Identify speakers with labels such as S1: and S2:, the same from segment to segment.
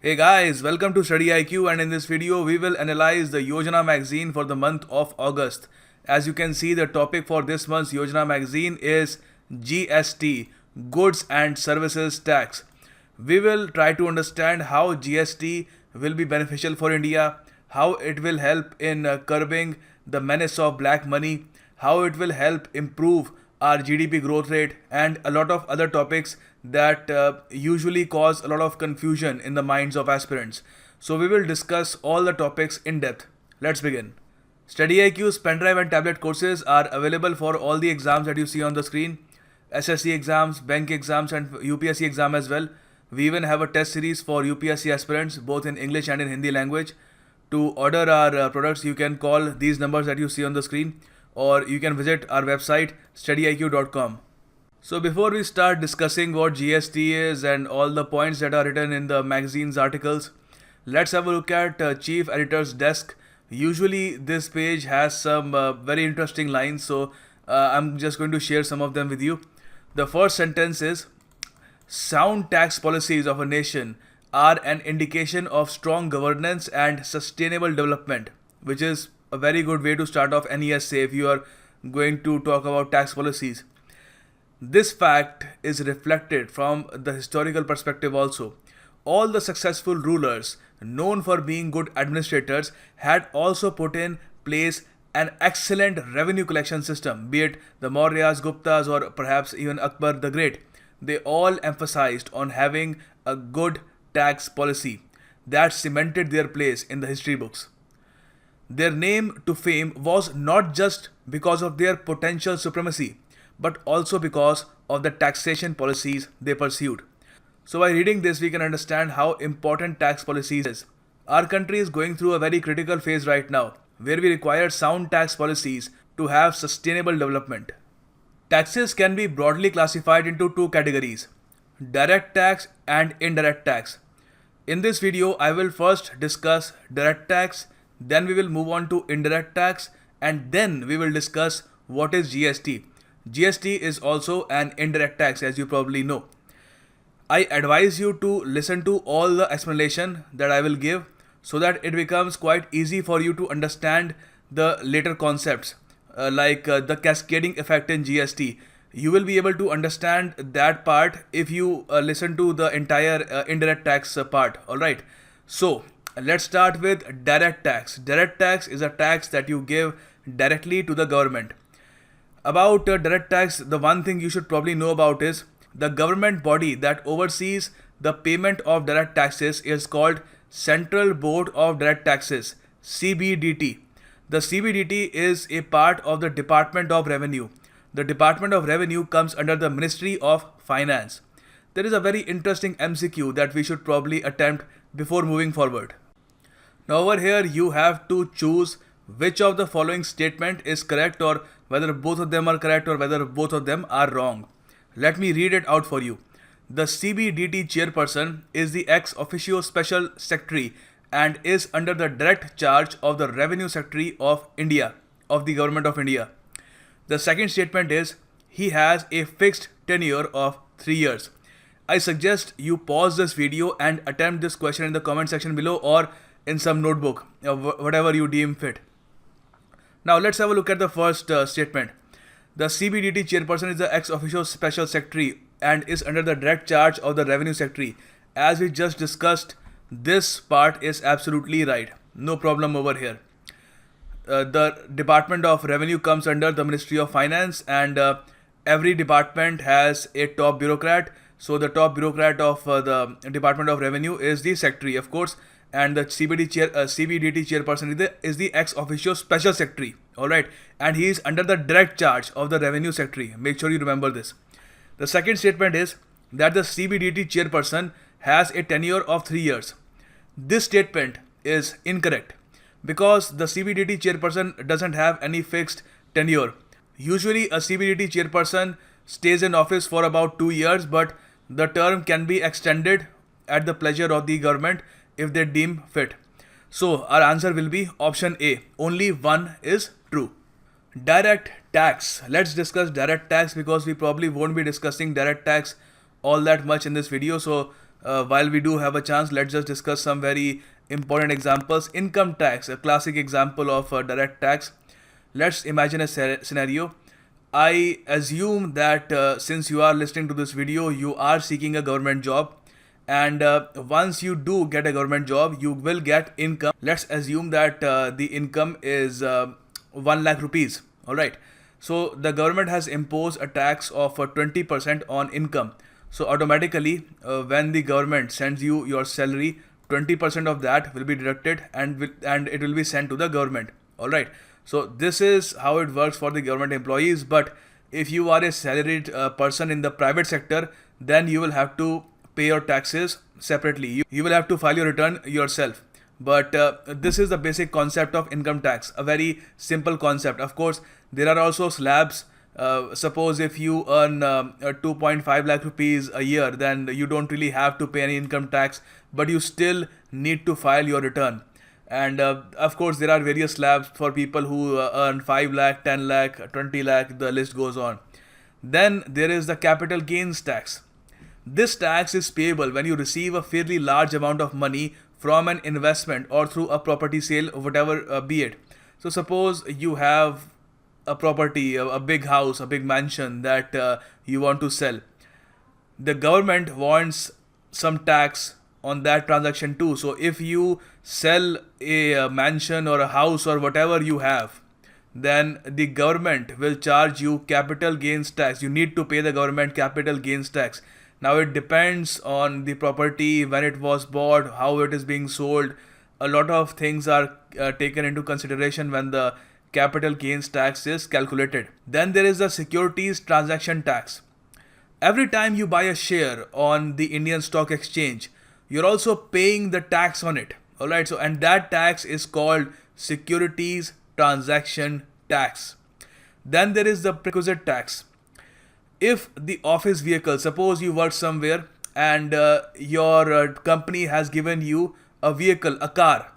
S1: Hey guys, welcome to StudyIQ, and in this video we will analyze the Yojana magazine for the month of August. As you can see, the topic for this month's Yojana magazine is GST, Goods and Services Tax. We will try to understand how GST will be beneficial for India, how it will help in curbing the menace of black money, how it will help improve our GDP growth rate, and a lot of other topics that usually cause a lot of confusion in the minds of aspirants. So we will discuss all the topics in depth. Let's begin. StudyIQ's pendrive and tablet courses are available for all the exams that you see on the screen. SSC exams, bank exams, and UPSC exam as well. We even have a test series for UPSC aspirants both in English and in Hindi language. To order our products, you can call these numbers that you see on the screen, or you can visit our website studyiq.com. So before we start discussing what GST is and all the points that are written in the magazine's articles, let's have a look at Chief Editor's desk. Usually this page has some very interesting lines, so I'm just going to share some of them with you. The first sentence is, sound tax policies of a nation are an indication of strong governance and sustainable development, which is a very good way to start off any essay if you are going to talk about tax policies. This fact is reflected from the historical perspective also. All the successful rulers known for being good administrators had also put in place an excellent revenue collection system, be it the Mauryas, Guptas, or perhaps even Akbar the Great. They all emphasized on having a good tax policy that cemented their place in the history books. Their name to fame was not just because of their potential supremacy, but also because of the taxation policies they pursued. So by reading this, we can understand how important tax policies is. Our country is going through a very critical phase right now, where we require sound tax policies to have sustainable development. Taxes can be broadly classified into two categories: direct tax and indirect tax. In this video, I will first discuss direct tax, then we will move on to indirect tax, and then we will discuss what is GST. GST is also an indirect tax, as you probably know. I advise you to listen to all the explanation that I will give so that it becomes quite easy for you to understand the later concepts like the cascading effect in GST. You will be able to understand that part if you listen to the entire indirect tax part. Alright, so let's start with direct tax. Direct tax is a tax that you give directly to the government. About direct tax, the one thing you should probably know about is the government body that oversees the payment of direct taxes is called Central Board of Direct Taxes, CBDT. The CBDT is a part of the Department of Revenue. The Department of Revenue comes under the Ministry of Finance. There is a very interesting MCQ that we should probably attempt before moving forward. Now over here you have to choose which of the following statement is correct, or whether both of them are correct, or whether both of them are wrong. Let me read it out for you. The CBDT chairperson is the ex officio special secretary and is under the direct charge of the Revenue Secretary of India, of the Government of India. The second statement is, he has a fixed tenure of 3 years. I suggest you pause this video and attempt this question in the comment section below or in some notebook, whatever you deem fit. Now let's have a look at the first statement. The CBDT chairperson is the ex officio special secretary and is under the direct charge of the Revenue Secretary. As we just discussed, this part is absolutely right. No problem over here. The Department of Revenue comes under the Ministry of Finance, and every department has a top bureaucrat. So the top bureaucrat of the Department of Revenue is the secretary, of course, and the CBDT chairperson is the ex officio special secretary. Alright, and he is under the direct charge of the Revenue Secretary. Make sure you remember this. The second statement is that the CBDT chairperson has a tenure of 3 years. This statement is incorrect because the CBDT chairperson doesn't have any fixed tenure. Usually a CBDT chairperson stays in office for about 2 years, but the term can be extended at the pleasure of the government if they deem fit. So our answer will be option A. Only one is true. Direct tax. Let's discuss direct tax because we probably won't be discussing direct tax all that much in this video. So while we do have a chance, let's just discuss some very important examples. Income tax, a classic example of direct tax. Let's imagine a scenario. I assume that since you are listening to this video, you are seeking a government job, and once you do get a government job, you will get income. Let's assume that the income is 1 lakh rupees. All right. So the government has imposed a tax of 20% on income. So automatically, when the government sends you your salary, 20% of that will be deducted and it will be sent to the government. All right. So this is how it works for the government employees. But if you are a salaried person in the private sector, then you will have to pay your taxes separately. You will have to file your return yourself. But this is the basic concept of income tax, a very simple concept. Of course, there are also slabs. Suppose if you earn 2.5 lakh rupees a year, then you don't really have to pay any income tax, but you still need to file your return. And of course, there are various slabs for people who earn 5 lakh, 10 lakh, 20 lakh, the list goes on. Then there is the capital gains tax. This tax is payable when you receive a fairly large amount of money from an investment or through a property sale, whatever be it. So suppose you have a property, a big house, a big mansion that you want to sell. The government wants some tax on that transaction too. So if you sell a mansion or a house or whatever you have, then the government will charge you capital gains tax. You need to pay the government capital gains tax. Now it depends on the property, when it was bought, how it is being sold. A lot of things are taken into consideration when the capital gains tax is calculated. Then there is the securities transaction tax. Every time you buy a share on the Indian Stock Exchange, you're also paying the tax on it. Alright, so and that tax is called securities transaction tax. Then there is the perquisite tax. If the office vehicle, suppose you work somewhere and your company has given you a vehicle, a car.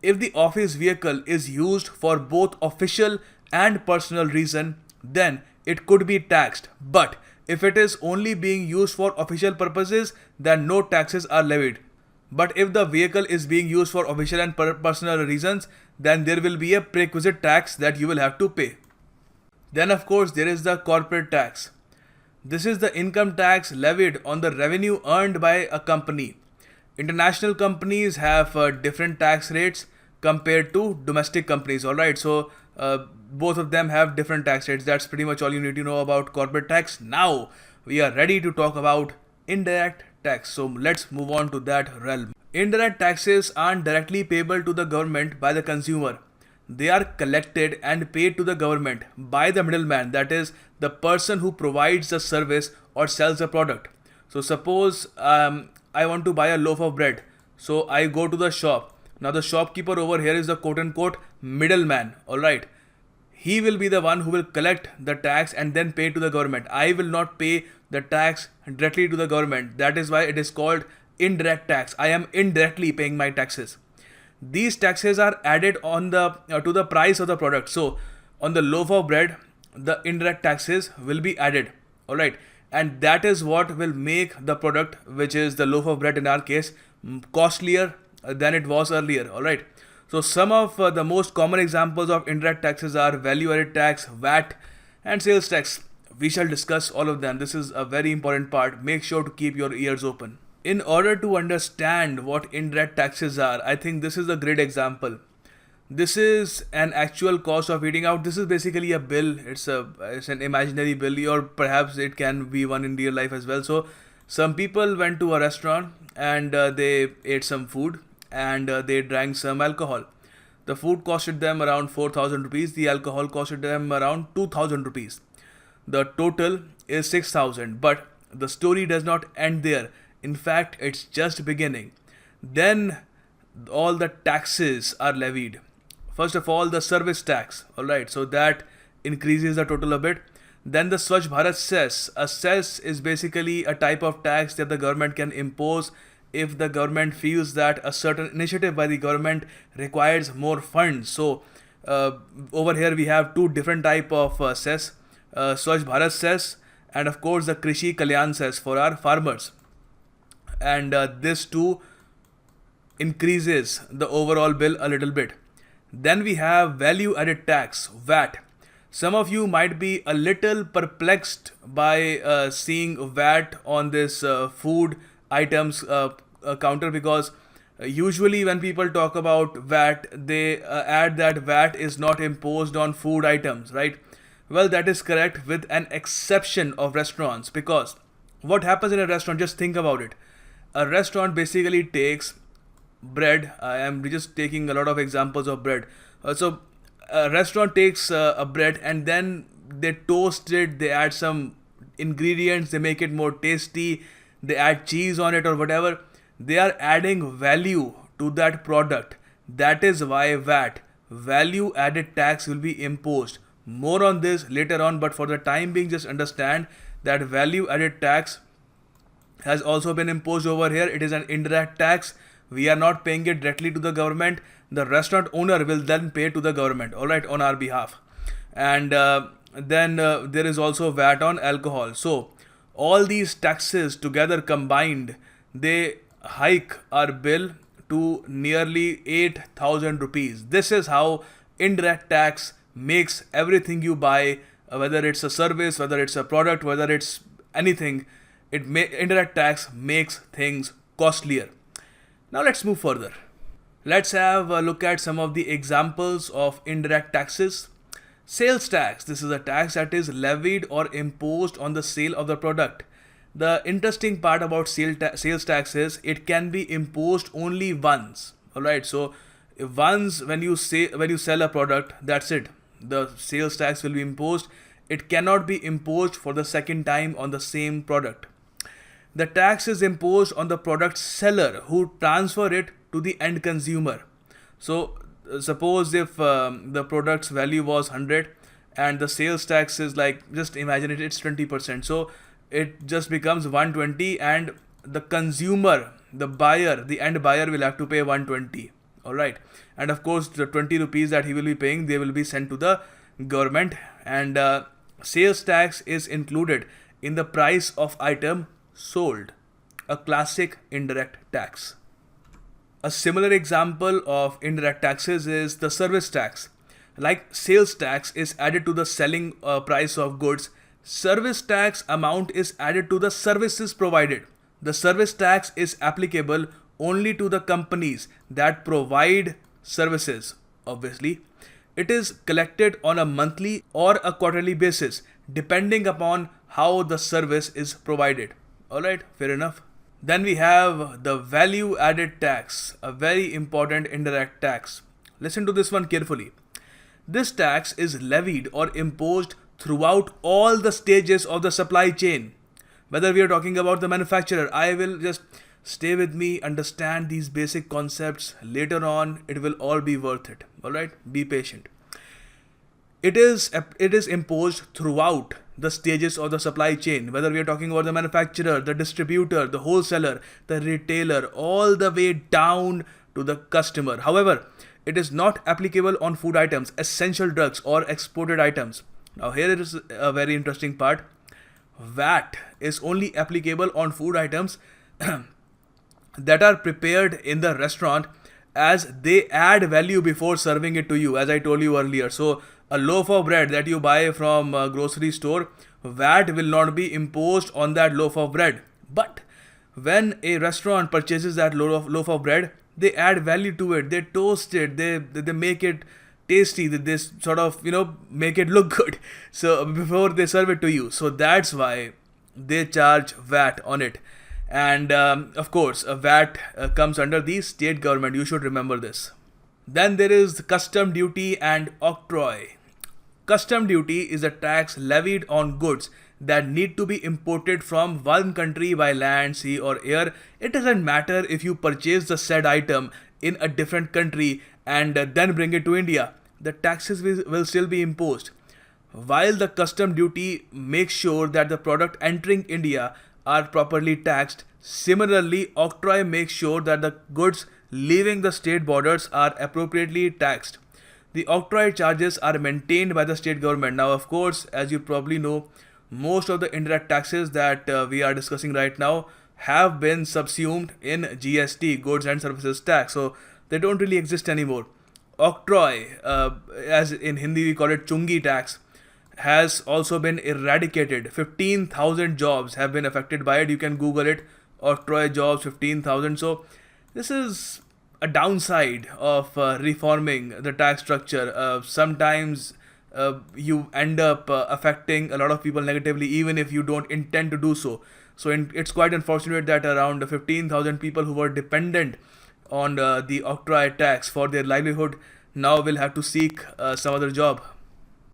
S1: If the office vehicle is used for both official and personal reason, then it could be taxed. But if it is only being used for official purposes, then no taxes are levied. But if the vehicle is being used for official and personal reasons, then there will be a perquisite tax that you will have to pay. Then of course there is the corporate tax. This is the income tax levied on the revenue earned by a company. International companies have different tax rates compared to domestic companies. Alright, so both of them have different tax rates. That's pretty much all you need to know about corporate tax. Now we are ready to talk about indirect tax. So let's move on to that realm. Indirect taxes aren't directly payable to the government by the consumer. They are collected and paid to the government by the middleman, that is, the person who provides the service or sells the product. So suppose I want to buy a loaf of bread. So I go to the shop. Now the shopkeeper over here is the quote-unquote middleman. Alright. He will be the one who will collect the tax and then pay to the government. I will not pay the tax directly to the government. That is why it is called indirect tax. I am indirectly paying my taxes. These taxes are added on the to the price of the product. So on the loaf of bread, the indirect taxes will be added. Alright. And that is what will make the product, which is the loaf of bread in our case, costlier than it was earlier. Alright. So some of the most common examples of indirect taxes are value added tax, VAT, and sales tax. We shall discuss all of them. This is a very important part. Make sure to keep your ears open. In order to understand what indirect taxes are, I think this is a great example. This is an actual cost of eating out. This is basically a bill. It's an imaginary bill, or perhaps it can be one in real life as well. So some people went to a restaurant and they ate some food and they drank some alcohol. The food costed them around 4,000 rupees. The alcohol costed them around 2,000 rupees. The total is 6,000. But the story does not end there. In fact, it's just beginning. Then all the taxes are levied. First of all, the service tax. Alright, so that increases the total a bit. Then the Swachh Bharat cess. A cess is basically a type of tax that the government can impose if the government feels that a certain initiative by the government requires more funds. So over here we have two different type of cess. Swachh Bharat cess and of course the Krishi Kalyan cess for our farmers. and this too increases the overall bill a little bit. Then we have value added tax, VAT. Some of you might be a little perplexed by seeing VAT on this food items counter, because usually when people talk about VAT, they add that VAT is not imposed on food items, right? Well, that is correct with an exception of restaurants, because what happens in a restaurant, just think about it. A restaurant basically takes bread. I am just taking a lot of examples of bread. So a restaurant takes a bread and then they toast it, they add some ingredients, they make it more tasty, they add cheese on it or whatever. They are adding value to that product. That is why VAT, value added tax, will be imposed. More on this later on, but for the time being, just understand that value added tax has also been imposed over here. It is an indirect tax. We are not paying it directly to the government. The restaurant owner will then pay to the government, alright, on our behalf. And then there is also VAT on alcohol. So all these taxes together combined, they hike our bill to nearly 8,000 rupees. This is how indirect tax makes everything you buy, whether it's a service, whether it's a product, whether it's anything, indirect tax makes things costlier. Now let's move further. Let's have a look at some of the examples of indirect taxes. Sales tax. This is a tax that is levied or imposed on the sale of the product. The interesting part about sales tax is it can be imposed only once. Alright, so once when you sell a product, that's it. The sales tax will be imposed. It cannot be imposed for the second time on the same product. The tax is imposed on the product seller who transfer it to the end consumer. So suppose if the product's value was 100 and the sales tax is like, just imagine it, it's 20%. So it just becomes 120 and the consumer, the buyer, the end buyer will have to pay 120. Alright. And of course the 20 rupees that he will be paying, they will be sent to the government, and sales tax is included in the price of item sold. A classic indirect tax. A similar example of indirect taxes is the service tax. Like sales tax is added to the selling price of goods, service tax amount is added to the services provided. The service tax is applicable only to the companies that provide services, obviously. It is collected on a monthly or a quarterly basis, depending upon how the service is provided. Alright, fair enough. Then we have the value added tax, a very important indirect tax. Listen to this one carefully. This tax is levied or imposed throughout all the stages of the supply chain. Whether we are talking about the manufacturer, I will just stay with me, understand these basic concepts. Later on, it will all be worth it. Alright, be patient. It is imposed throughout the stages of the supply chain, whether we are talking about the manufacturer, the distributor, the wholesaler, the retailer, all the way down to the customer. However, it is not applicable on food items, essential drugs, or exported items. Now here is a very interesting part. VAT is only applicable on food items that are prepared in the restaurant, as they add value before serving it to you, as I told you earlier. So a loaf of bread that you buy from a grocery store, VAT will not be imposed on that loaf of bread. But when a restaurant purchases that loaf of bread, they add value to it, they toast it, they make it tasty, they sort of, make it look good, so before they serve it to you. So that's why they charge VAT on it. And of course, a VAT comes under the state government. You should remember this. Then there is custom duty and octroi. Custom duty is a tax levied on goods that need to be imported from one country by land, sea, or air. It doesn't matter if you purchase the said item in a different country and then bring it to India. The taxes will still be imposed. While the custom duty makes sure that the product entering India are properly taxed, similarly, octroi makes sure that the goods leaving the state borders are appropriately taxed. The octroi charges are maintained by the state government. Now, of course, as you probably know, most of the indirect taxes that we are discussing right now have been subsumed in GST, goods and services tax, so they don't really exist anymore. Octroi, as in Hindi we call it chungi tax, has also been eradicated. 15,000 jobs have been affected by it. You can Google it. Octroi jobs 15,000. So this is a downside of reforming the tax structure. Sometimes you end up affecting a lot of people negatively, even if you don't intend to do so. So it's quite unfortunate that around 15,000 people who were dependent on the octroi tax for their livelihood now will have to seek some other job.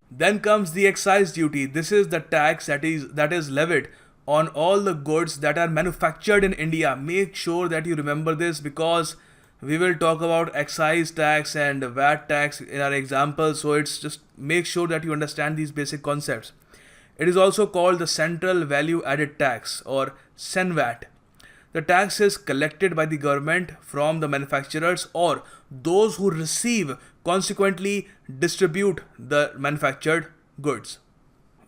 S1: Then comes the excise duty. This is the tax that is levied on all the goods that are manufactured in India. Make sure that you remember this, because we will talk about excise tax and VAT tax in our example. So it's just make sure that you understand these basic concepts. It is also called the Central Value Added Tax, or CENVAT. The tax is collected by the government from the manufacturers or those who receive, consequently distribute the manufactured goods.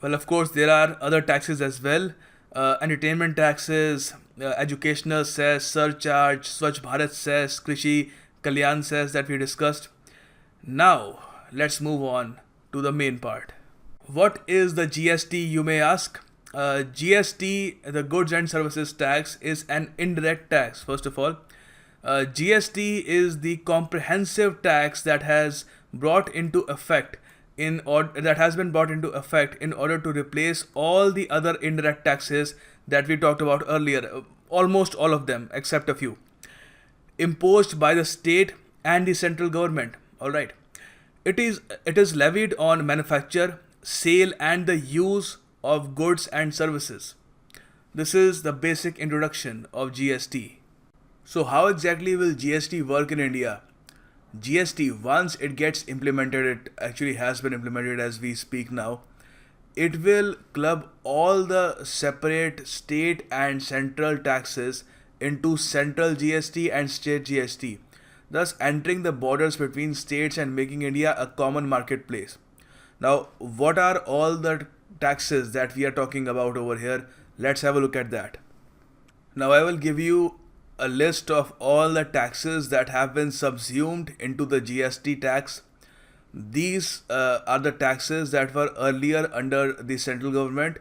S1: Well, of course, there are other taxes as well. Entertainment taxes, educational cess, surcharge, Swachh Bharat cess, Krishi Kalyan cess that we discussed. Now, let's move on to the main part. What is the GST, you may ask? GST, the goods and services tax, is an indirect tax. First of all, GST is the comprehensive tax that has brought into effect in order to replace all the other indirect taxes that we talked about earlier. Almost all of them, except a few, imposed by the state and the central government. All right, it is levied on manufacture, sale, and the use of goods and services. This is the basic introduction of GST. So how exactly will GST work in India? GST, once it gets implemented, it actually has been implemented as we speak now, it will club all the separate state and central taxes into central GST and state GST, thus entering the borders between states and making India a common marketplace. Now, what are all the taxes that we are talking about over here? Let's have a look at that. Now, I will give you a list of all the taxes that have been subsumed into the GST tax. These are the taxes that were earlier under the central government.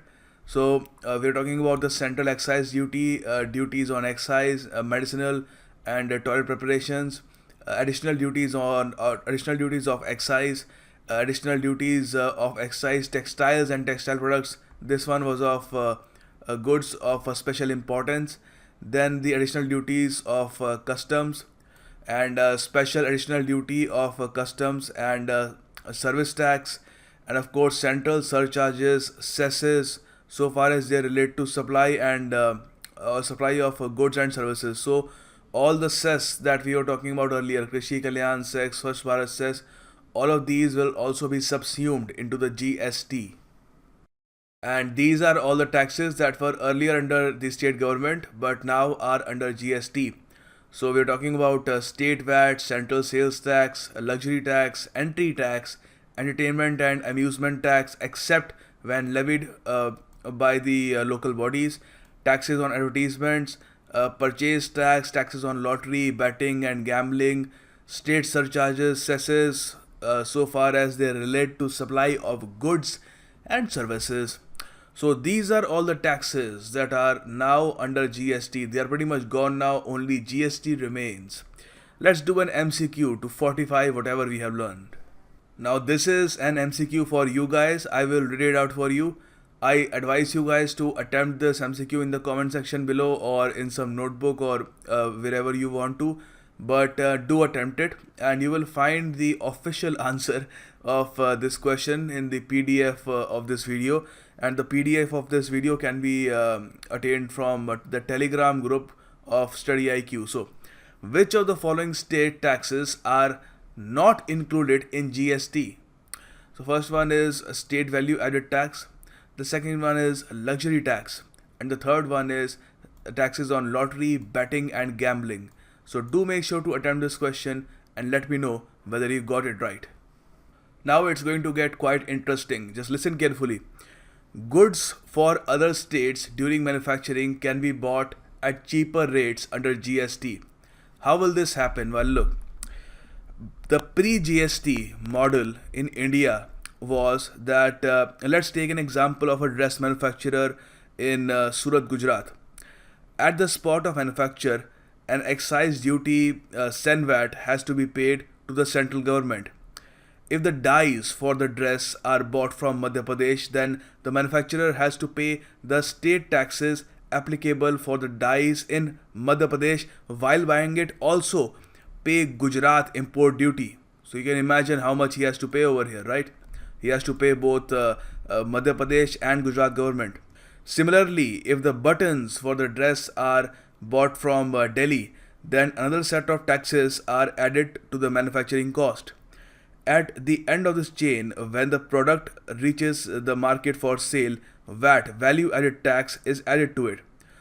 S1: So we're talking about the central excise duty, duties on excise, medicinal and toilet preparations, additional duties of excise, additional duties of excise textiles and textile products. This one was of goods of special importance. Then the additional duties of customs, and special additional duty of customs and service tax, and of course central surcharges, cesses, so far as they relate to supply and supply of goods and services. So all the cess that we were talking about earlier, Krishi Kalyan cess, Swachh Bharat cess, all of these will also be subsumed into the GST. And these are all the taxes that were earlier under the state government but now are under GST. So we're talking about state VAT, central sales tax, luxury tax, entry tax, entertainment and amusement tax, except when levied by the local bodies, taxes on advertisements, purchase tax, taxes on lottery, betting and gambling, state surcharges, cesses, so far as they relate to supply of goods and services. So these are all the taxes that are now under GST. They are pretty much gone now, only GST remains. Let's do an MCQ to fortify whatever we have learned. Now this is an MCQ for you guys. I will read it out for you. I advise you guys to attempt this MCQ in the comment section below or in some notebook or wherever you want to. But do attempt it, and you will find the official answer of this question in the PDF of this video. And the PDF of this video can be attained from the Telegram group of StudyIQ. So, which of the following state taxes are not included in GST? So, first one is state value added tax. The second one is luxury tax. And the third one is taxes on lottery, betting and gambling. So do make sure to attempt this question and let me know whether you got it right. Now it's going to get quite interesting. Just listen carefully. Goods for other states during manufacturing can be bought at cheaper rates under GST. How will this happen? Well, look, the pre-GST model in India was that let's take an example of a dress manufacturer in Surat, Gujarat. At the spot of manufacture, an excise duty SENVAT has to be paid to the central government. If the dyes for the dress are bought from Madhya Pradesh, then the manufacturer has to pay the state taxes applicable for the dyes in Madhya Pradesh, while buying it also pay Gujarat import duty. So you can imagine how much he has to pay over here, right? He has to pay both Madhya Pradesh and Gujarat government. Similarly, if the buttons for the dress are bought from Delhi, then another set of taxes are added to the manufacturing cost. At the end of this chain, when the product reaches the market for sale, VAT, value added tax, is added to it.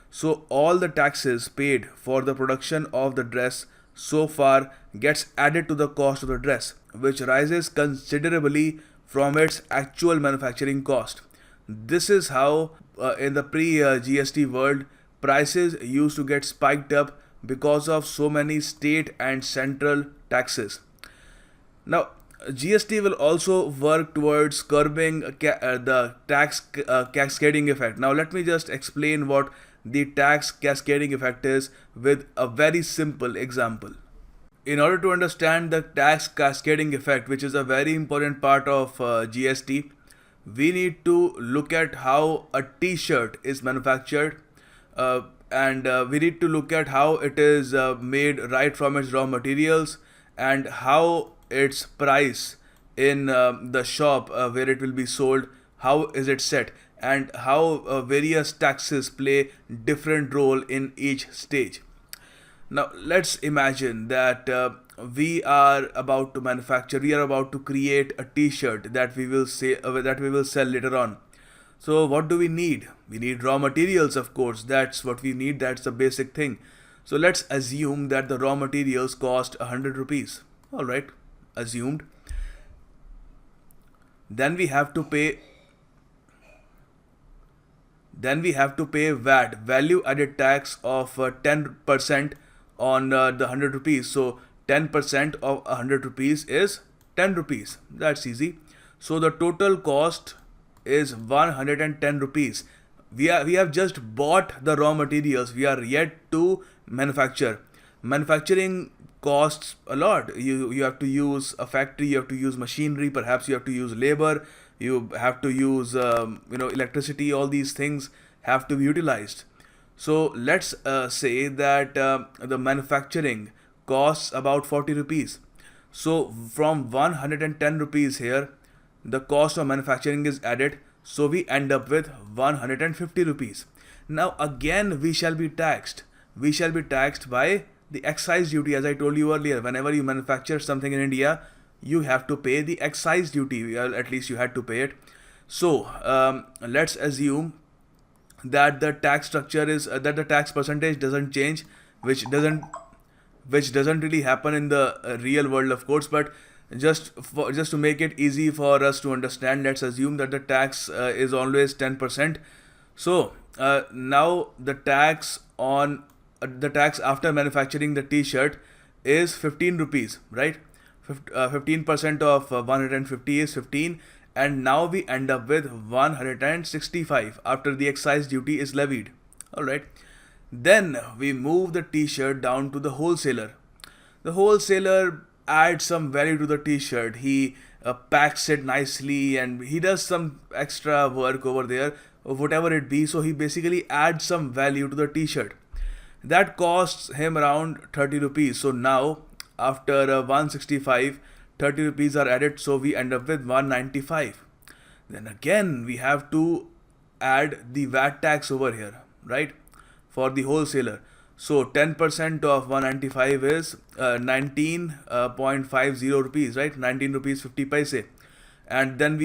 S1: So all the taxes paid for the production of the dress so far gets added to the cost of the dress, which rises considerably from its actual manufacturing cost. This is how in the pre-GST world, prices used to get spiked up because of so many state and central taxes. Now, GST will also work towards curbing the tax cascading effect. Now, let me just explain what the tax cascading effect is with a very simple example. In order to understand the tax cascading effect, which is a very important part of GST, we need to look at how a t-shirt is manufactured, and we need to look at how it is made right from its raw materials, and how its price in the shop where it will be sold, how is it set, and how various taxes play different role in each stage. Now let's imagine that we are about to create a t-shirt that we will sell later on. So what do we need? We need raw materials, of course. That's what we need. That's the basic thing. So let's assume that the raw materials cost 100 rupees. All right, assumed. Then we have to pay VAT, value added tax of 10% on the 100 rupees. So 10% of 100 rupees is 10 rupees. That's easy. So the total cost is 110 rupees. We have just bought the raw materials. We are yet to manufacture. Manufacturing costs a lot. You have to use a factory, you have to use machinery, perhaps you have to use labor, you have to use electricity. All these things have to be utilized. So let's say that the manufacturing costs about 40 rupees. So from 110 rupees here, the cost of manufacturing is added, so we end up with 150 rupees. Now again we shall be taxed. We shall be taxed by the excise duty. As I told you earlier, whenever you manufacture something in India, you have to pay the excise duty. Well, at least you had to pay it. So let's assume that the tax structure is that the tax percentage doesn't change, which doesn't really happen in the real world, of course, but just to make it easy for us to understand, let's assume that the tax is always 10%. So now the tax after manufacturing the t-shirt is 15 rupees, right? 15% of 150 is 15, and now we end up with 165 after the excise duty is levied. All right. Then we move the t-shirt down to the wholesaler. The wholesaler adds some value to the t-shirt. He packs it nicely and he does some extra work over there, whatever it be. So he basically adds some value to the t-shirt. That costs him around 30 rupees. So now after 165, 30 rupees are added, so we end up with 195. Then again we have to add the VAT tax over here, right, for the wholesaler. So 10% of 195 is 19.50 rupees, right? 19 rupees 50 paise. And then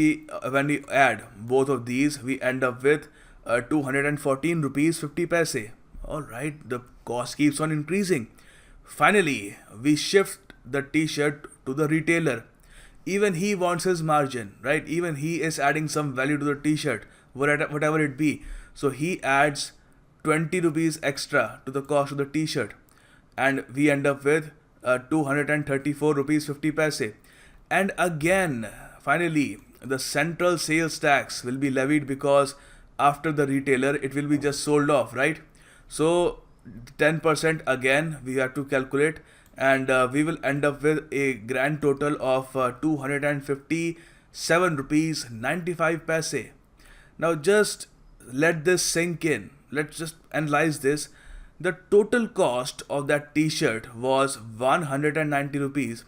S1: when we add both of these, we end up with 214 rupees 50 paise. All right, the cost keeps on increasing. Finally, we shift the t-shirt to the retailer. Even he wants his margin, right? Even he is adding some value to the t-shirt, whatever it be. So he adds 20 rupees extra to the cost of the t-shirt, and we end up with 234 rupees 50 paise. And again, finally, the central sales tax will be levied, because after the retailer it will be just sold off, right? So 10% again we have to calculate, and we will end up with a grand total of 257 rupees 95 paise. Now just let this sink in. Let's just analyze this. The total cost of that t-shirt was 190 rupees,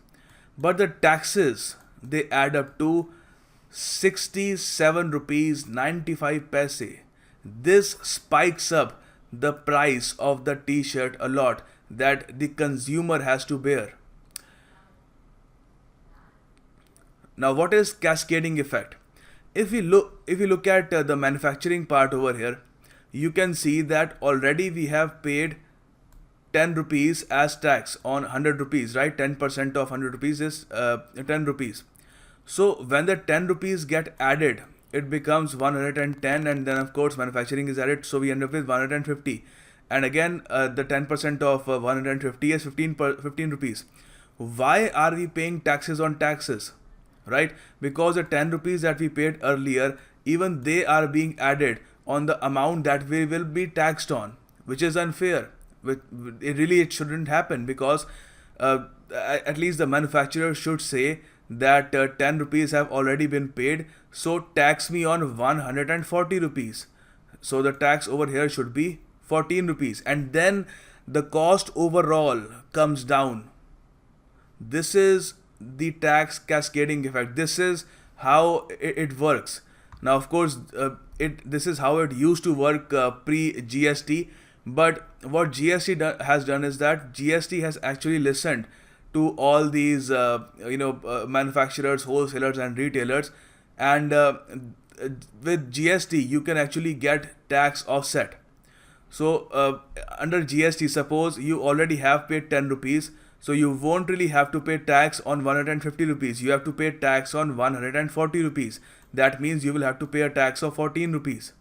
S1: but the taxes, they add up to 67 rupees 95 paise. This spikes up the price of the t-shirt a lot, that the consumer has to bear. Now what is cascading effect? If we look at the manufacturing part over here, you can see that already we have paid 10 rupees as tax on 100 rupees, right? 10% of 100 rupees is 10 rupees. So when the 10 rupees get added, it becomes 110, and then of course manufacturing is added, so we end up with 150. And again, the 10% of 150 is 15 rupees. Why are we paying taxes on taxes? Right? Because the 10 rupees that we paid earlier, even they are being added on the amount that we will be taxed on, which is unfair. It shouldn't happen, because at least the manufacturer should say that 10 rupees have already been paid, so tax me on 140 rupees. So the tax over here should be 14 rupees, and then the cost overall comes down. This is the tax cascading effect. This is how it works. Now of course this is how it used to work pre-GST, but what GST has done is that GST has actually listened to all these manufacturers, wholesalers and retailers, and with GST you can actually get tax offset. So under GST, suppose you already have paid 10 rupees, so you won't really have to pay tax on 150 rupees. You have to pay tax on 140 rupees. That means you will have to pay a tax of 14 rupees.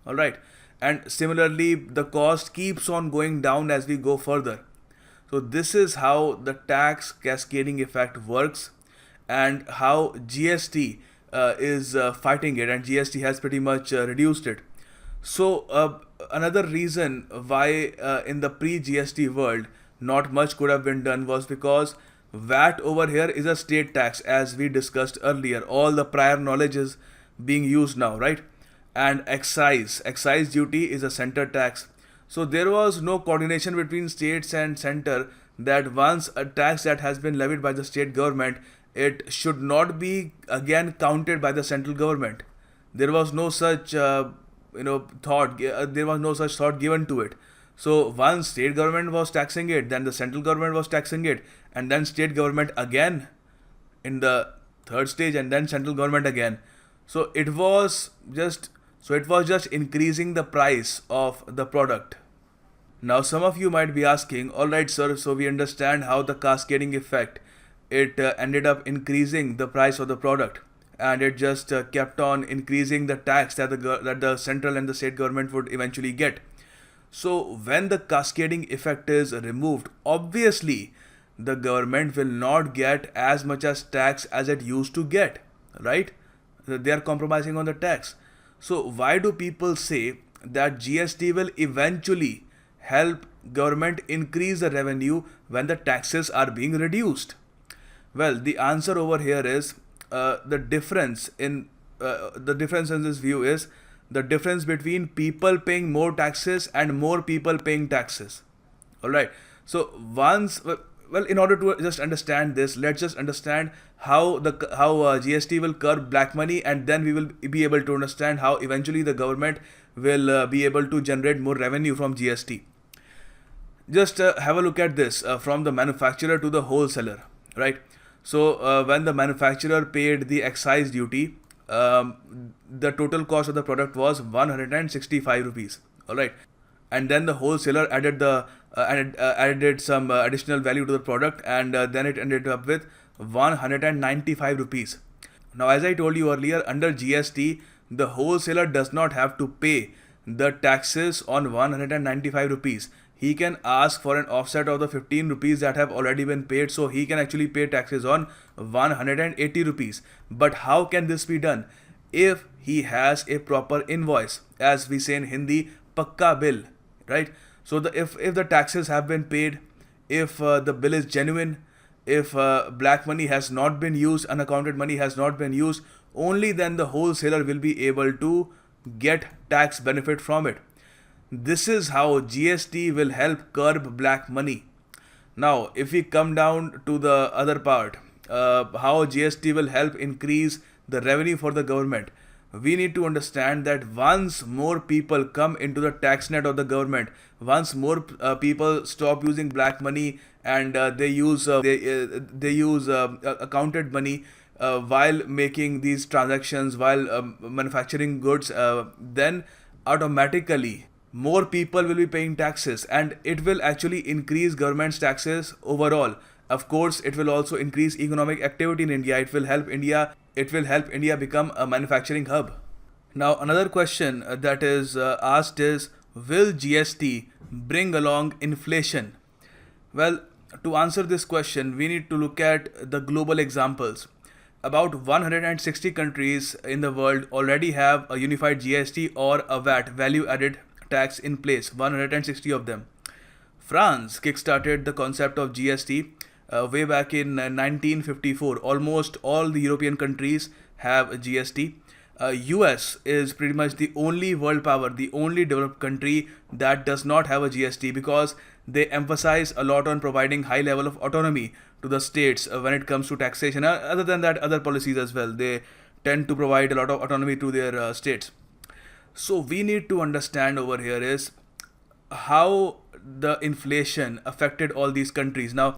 S1: Alright. And similarly, the cost keeps on going down as we go further. So this is how the tax cascading effect works, and how GST is fighting it, and GST has pretty much reduced it. So another reason why in the pre-GST world not much could have been done was because VAT over here is a state tax, as we discussed earlier. All the prior knowledge is being used now, right? And excise duty is a center tax. So there was no coordination between states and center, that once a tax that has been levied by the state government, it should not be again counted by the central government. There was no such thought. There was no such thought given to it. So once state government was taxing it, then the central government was taxing it, and then state government again in the third stage, and then central government again. So it was just increasing the price of the product. Now some of you might be asking, alright sir, so we understand how the cascading effect, it ended up increasing the price of the product, and it just kept on increasing the tax that the central and the state government would eventually get. So when the cascading effect is removed, obviously the government will not get as much as tax as it used to get, right? They are compromising on the tax. So why do people say that GST will eventually help government increase the revenue when the taxes are being reduced? Well, the answer over here is the difference in this view is the difference between people paying more taxes and more people paying taxes. Alright, so in order to just understand this, let's just understand how GST will curb black money, and then we will be able to understand how eventually the government will be able to generate more revenue from GST. Just have a look at this from the manufacturer to the wholesaler, right? So when the manufacturer paid the excise duty, the total cost of the product was 165 rupees. Alright, and then the wholesaler added some additional value to the product, and then it ended up with 195 rupees. Now as I told you earlier, under GST the wholesaler does not have to pay the taxes on 195 rupees. He can ask for an offset of the 15 rupees that have already been paid, so he can actually pay taxes on 180 rupees. But how can this be done? If he has a proper invoice, as we say in Hindi, pakka bill, right? So if the taxes have been paid, if the bill is genuine, if black money has not been used, unaccounted money has not been used, only then the wholesaler will be able to get tax benefit from it. This is how GST will help curb black money. Now, if we come down to the other part, how GST will help increase the revenue for the government, we need to understand that once more people come into the tax net of the government, once more people stop using black money and they use accounted money while making these transactions, while manufacturing goods, then automatically more people will be paying taxes, and it will actually increase government's taxes overall. Of course, it will also increase economic activity in India. It will help India become a manufacturing hub. Now, another question that is asked is, will GST bring along inflation? Well, to answer this question, we need to look at the global examples. About 160 countries in the world already have a unified GST or a VAT, value added tax, in place. 160 of them. France kickstarted the concept of GST way back in 1954. Almost all the European countries have a GST. US is pretty much the only world power, the only developed country that does not have a GST, because they emphasize a lot on providing high level of autonomy to the states when it comes to taxation. Other than that, other policies as well, they tend to provide a lot of autonomy to their states. So we need to understand over here is how the inflation affected all these countries. Now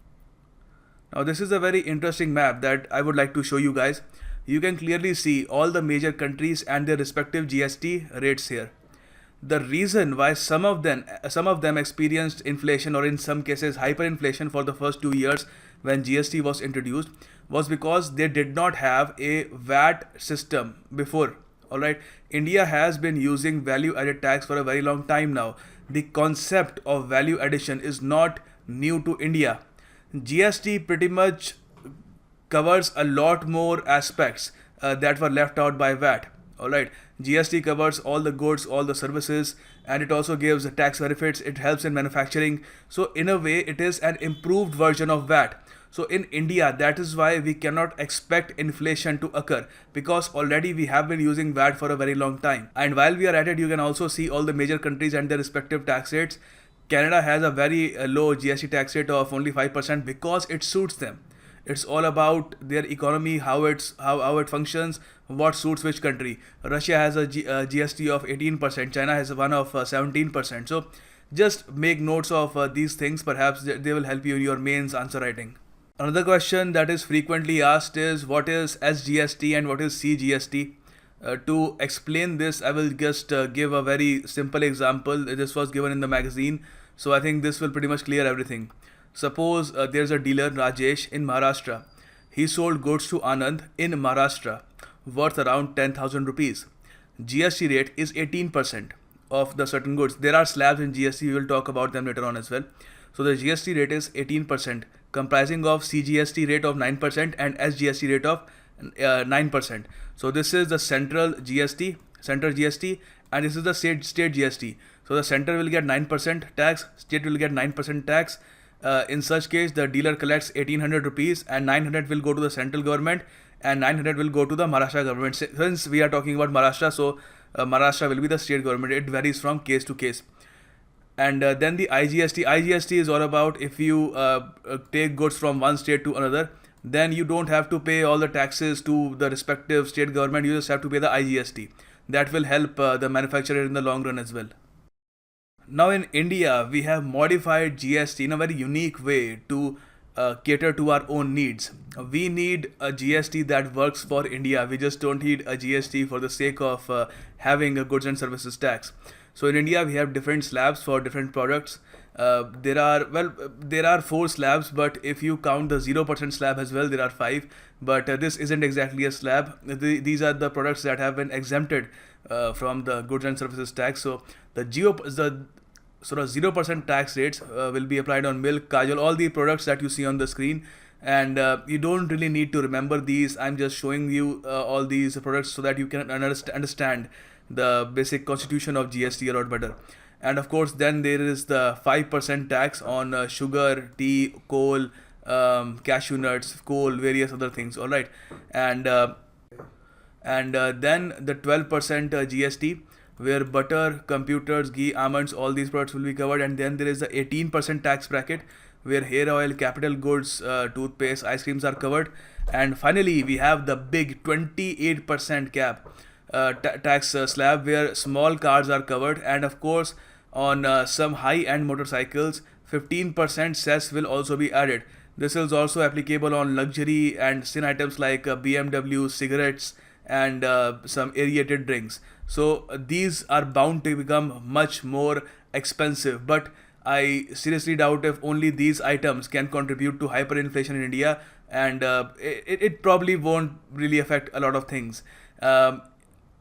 S1: this is a very interesting map that I would like to show you guys. You can clearly see all the major countries and their respective GST rates here. The reason why some of them experienced inflation, or in some cases hyperinflation, for the first 2 years when GST was introduced, was because they did not have a VAT system before. Alright, India has been using value added tax for a very long time now. The concept of value addition is not new to India. GST pretty much covers a lot more aspects that were left out by VAT. Alright, GST covers all the goods, all the services, and it also gives tax benefits. It helps in manufacturing. So in a way, it is an improved version of VAT. So in India, that is why we cannot expect inflation to occur, because already we have been using VAT for a very long time. And while we are at it, you can also see all the major countries and their respective tax rates. Canada has a very low GST tax rate of only 5% because it suits them. It's all about their economy, how it functions, what suits which country. Russia has a GST of 18%. China has one of 17%. So just make notes of these things. Perhaps they will help you in your mains answer writing. Another question that is frequently asked is, what is SGST and what is CGST? To explain this, I will just give a very simple example. This was given in the magazine, so I think this will pretty much clear everything. Suppose there's a dealer, Rajesh, in Maharashtra. He sold goods to Anand in Maharashtra worth around 10,000 rupees. GST rate is 18% of the certain goods. There are slabs in GST, we will talk about them later on as well. So the GST rate is 18%, comprising of CGST rate of 9% and SGST rate of 9%. So this is the central GST, and this is the state GST. So the center will get 9% tax, state will get 9% tax. In such case, the dealer collects 1800 rupees and 900 will go to the central government and 900 will go to the Maharashtra government. Since we are talking about Maharashtra, so Maharashtra will be the state government. It varies from case to case. And then the IGST is all about if you take goods from one state to another, then you don't have to pay all the taxes to the respective state government. You just have to pay the IGST. That will help the manufacturer in the long run as well. Now in India, we have modified GST in a very unique way to cater to our own needs. We need a GST that works for India. We just don't need a GST for the sake of having a goods and services tax. So in India, we have different slabs for different products. There are 4 slabs, but if you count the 0% slab as well, there are 5. But this isn't exactly a slab. These are the products that have been exempted from the goods and services tax. So the sort of 0% tax rates will be applied on milk, kajal, all the products that you see on the screen. And you don't really need to remember these. I'm just showing you all these products so that you can understand the basic constitution of GST a lot better. And of course, then there is the 5% tax on sugar, tea, coal, cashew nuts, coal, various other things. All right, and then the 12% GST, where butter, computers, ghee, almonds, all these products will be covered. And then there is the 18% tax bracket, where hair oil, capital goods, toothpaste, ice creams are covered. And finally, we have the big 28% cap tax slab, where small cars are covered. And of course, on some high-end motorcycles, 15% cess will also be added. This is also applicable on luxury and sin items like BMW, cigarettes, and some aerated drinks. So these are bound to become much more expensive, but I seriously doubt if only these items can contribute to hyperinflation in India, and it probably won't really affect a lot of things.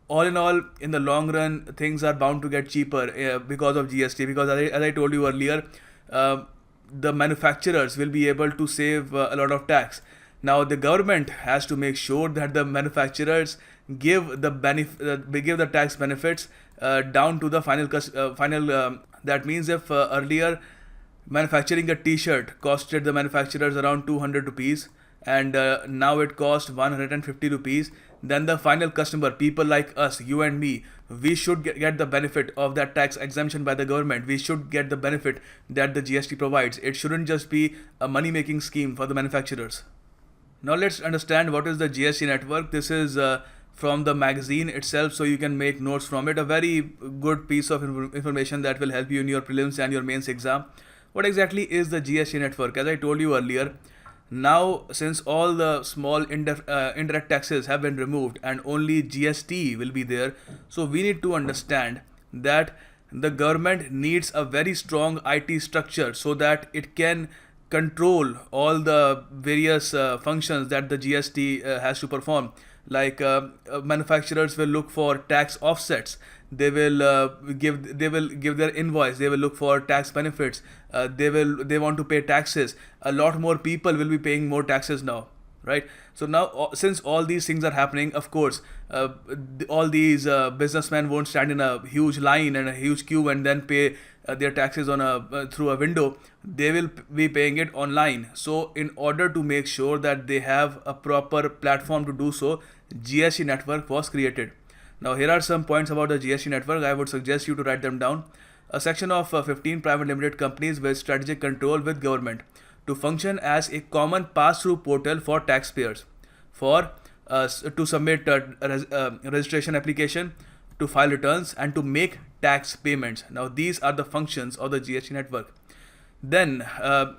S1: All in all, in the long run, things are bound to get cheaper because of GST, because as I told you earlier, the manufacturers will be able to save a lot of tax. Now the government has to make sure that the manufacturers give the tax benefits down to the final. That means if earlier manufacturing a T-shirt costed the manufacturers around 200 rupees, and now it costs 150 rupees, then the final customer, people like us, you and me, we should get the benefit of that tax exemption by the government. We should get the benefit that the GST provides. It shouldn't just be a money-making scheme for the manufacturers. Now let's understand what is the GST network. This is from the magazine itself, so you can make notes from it. A very good piece of information that will help you in your prelims and your mains exam. What exactly is the GST network? As I told you earlier, now since all the small indirect taxes have been removed and only GST will be there, so we need to understand that the government needs a very strong IT structure so that it can control all the various functions that the GST has to perform. Like manufacturers will look for tax offsets. They will give their invoice. They will look for tax benefits. They want to pay taxes. A lot more people will be paying more taxes now, right? So now, since all these things are happening, of course, all these businessmen won't stand in a huge line and a huge queue and then pay their taxes on through a window. They will be paying it online. So in order to make sure that they have a proper platform to do so, GST network was created. Now here are some points about the GST network. I would suggest you to write them down. A section of 15 private limited companies with strategic control with government to function as a common pass-through portal for taxpayers, for to submit registration application, to file returns, and to make tax payments. Now these are the functions of the GST network. Then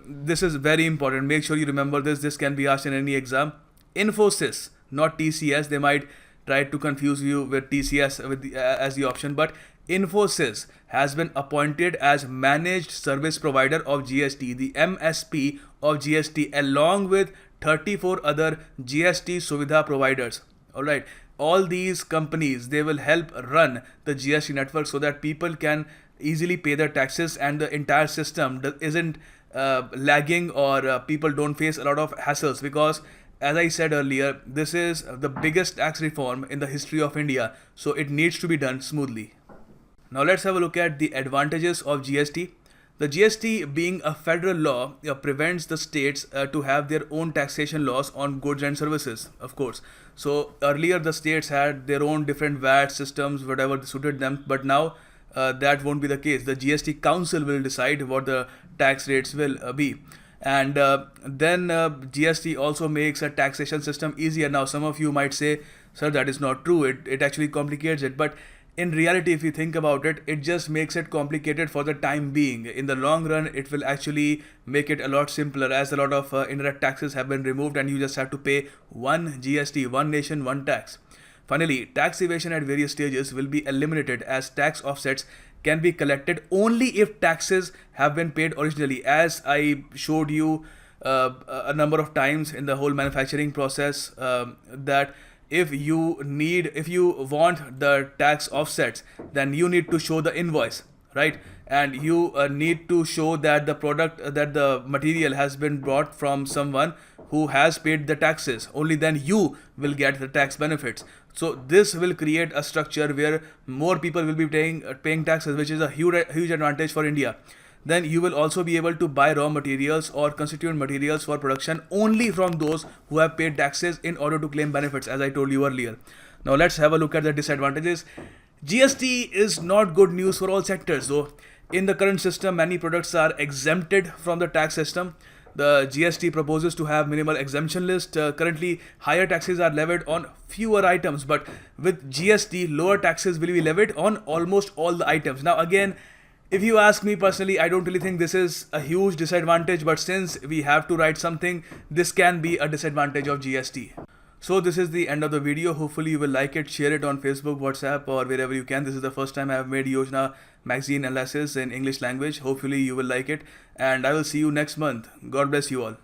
S1: this is very important. Make sure you remember this. This can be asked in any exam. Infosys, not TCS. They might try to confuse you with TCS as the option, but Infosys has been appointed as managed service provider of GST, the MSP of GST, along with 34 other GST Suvidha providers. Alright, all these companies, they will help run the GST network so that people can easily pay their taxes and the entire system isn't lagging, or people don't face a lot of hassles, because as I said earlier, this is the biggest tax reform in the history of India, so it needs to be done smoothly. Now let's have a look at the advantages of GST. The GST, being a federal law, prevents the states to have their own taxation laws on goods and services, of course. So earlier the states had their own different VAT systems, whatever suited them, but now that won't be the case. The GST Council will decide what the tax rates will be. And then GST also makes a taxation system easier. Now some of you might say, sir, that is not true. It actually complicates it. But in reality, if you think about it, it just makes it complicated for the time being. In the long run, it will actually make it a lot simpler, as a lot of indirect taxes have been removed and you just have to pay one GST, one nation, one tax. Finally, tax evasion at various stages will be eliminated, as tax offsets can be collected only if taxes have been paid originally. As I showed you a number of times in the whole manufacturing process, that if you want the tax offsets, then you need to show the invoice, right? And you need to show that the product, that the material has been bought from someone who has paid the taxes. Only then you will get the tax benefits. So this will create a structure where more people will be paying taxes, which is a huge advantage for India. Then you will also be able to buy raw materials or constituent materials for production only from those who have paid taxes in order to claim benefits, as I told you earlier. Now let's have a look at the disadvantages. GST is not good news for all sectors though. In the current system, many products are exempted from the tax system. The GST proposes to have minimal exemption list. Currently, higher taxes are levied on fewer items, but with GST, lower taxes will be levied on almost all the items. Now again, if you ask me personally, I don't really think this is a huge disadvantage, but since we have to write something, this can be a disadvantage of GST. So this is the end of the video. Hopefully you will like it, share it on Facebook, WhatsApp, or wherever you can. This is the first time I have made Yojana magazine analysis in English language. Hopefully you will like it, and I will see you next month. God bless you all.